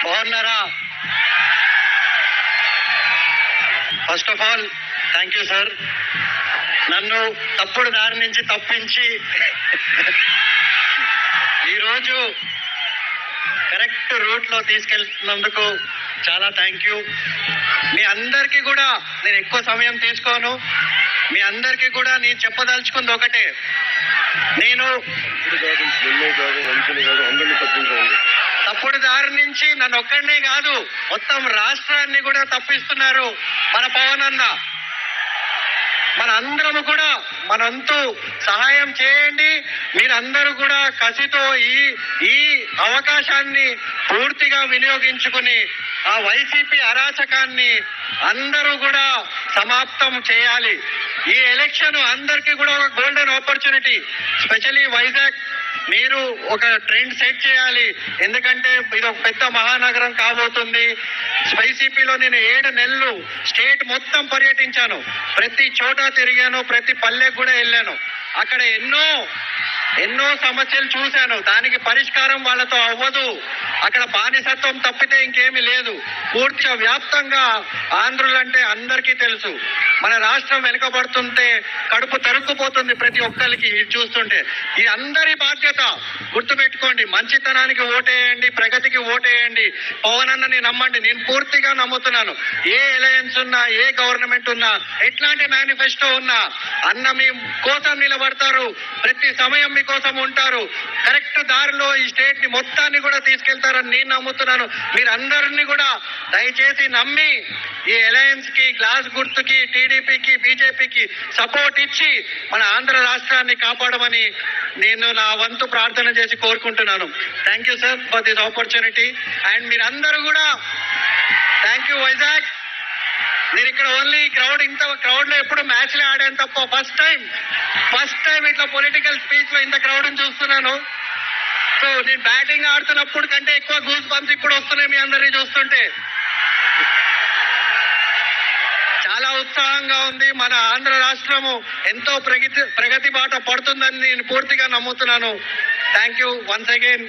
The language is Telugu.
బాగున్నారా? First of all thank you sir, నన్ను తప్పుడు దారి నుంచి తప్పించి ఈరోజు కరెక్ట్ రూట్ లో తీసుకెళ్తున్నందుకు చాలా థ్యాంక్ యూ. మీ అందరికీ కూడా నేను ఎక్కువ సమయం తీసుకోను. మీ అందరికీ కూడా నేను చెప్పదలుచుకుంది ఒకటే, నేను తప్పుడు దారి నుంచి నన్ను ఒక్కడినే కాదు మొత్తం రాష్ట్రాన్ని కూడా తప్పిస్తున్నారు మన పవన్ అన్న. మనందరము కూడా మనంతు సహాయం చేయండి. మీరందరూ కూడా కసితో ఈ అవకాశాన్ని పూర్తిగా వినియోగించుకుని ఆ వైసీపీ అరాచకాన్ని అందరూ కూడా సమాప్తం చేయాలి. ఈ ఎలక్షన్ అందరికీ కూడా ఒక గోల్డెన్ ఆపర్చునిటీ. స్పెషల్లీ వైజాగ్ మీరు ఒక ట్రెండ్ సెట్ చేయాలి. ఎందుకంటే ఇది ఒక పెద్ద మహానగరం కాబోతుంది. వైసీపీలో నేను 7 నెలలు స్టేట్ మొత్తం పర్యటించాను, ప్రతి చోట తిరిగాను, ప్రతి పల్లెకు కూడా వెళ్ళాను. అక్కడ ఎన్నో సమస్యలు చూశాను. దానికి పరిష్కారం వాళ్ళతో అవ్వదు. అక్కడ బానిసత్వం తప్పితే ఇంకేమీ లేదు. పూర్తిగా వ్యాప్తంగా ఆంధ్రులంటే అందరికీ తెలుసు. మన రాష్ట్రం వెనుకబడుతుంటే కడుపు తరుక్కుపోతుంది ప్రతి ఒక్కరికి ఇది చూస్తుంటే. ఇది అందరి బాధ్యత. గుర్తుపెట్టుకోండి, మంచితనానికి ఓటేయండి, ప్రగతికి ఓటేయండి. పవన్ అన్నని నమ్మండి. నేను పూర్తిగా నమ్ముతున్నాను. ఏ అలయన్స్ ఉన్నా, ఏ గవర్నమెంట్ ఉన్నా, ఎట్లాంటి మేనిఫెస్టో ఉన్నా అన్న మీ కోసం నిలబడతారు. ప్రతి సమయం మీకోసం ఉంటారు. కరెక్ట్ దారిలో ఈ స్టేట్ ని మొత్తాన్ని కూడా తీసుకెళ్తారని నేను నమ్ముతున్నాను. మీరందరినీ కూడా దయచేసి నమ్మి ఈ అలయన్స్ కి, గ్లాస్ గుర్తుకి, టీడీపీకి, బీజేపీకి సపోర్ట్ ఇచ్చి మన ఆంధ్ర రాష్ట్రాన్ని కాపాడమని నేను నా వంతు ప్రార్థన చేసి కోరుకుంటున్నాను. Thank you sir for this opportunity. And మీరందరూ కూడా థ్యాంక్ యూ వైజాగ్. నేను ఇక్కడ ఓన్లీ ఇంత క్రౌడ్ లో ఎప్పుడు మ్యాచ్లే ఆడాను తప్ప ఫస్ట్ టైం ఇట్లా పొలిటికల్ స్పీచ్ లో ఇంత క్రౌడ్ చూస్తున్నాను. సో నేను బ్యాటింగ్ ఆడుతున్నప్పుడు కంటే ఎక్కువ గూస్ బంప్స్ ఇప్పుడు వస్తున్నాయి మీ అందరినీ చూస్తుంటే. చాలా ఉత్సాహంగా ఉంది. మన ఆంధ్ర రాష్ట్రము ఎంతో ప్రగతి బాట పడుతుందని నేను పూర్తిగా నమ్ముతున్నాను. Thank you once again.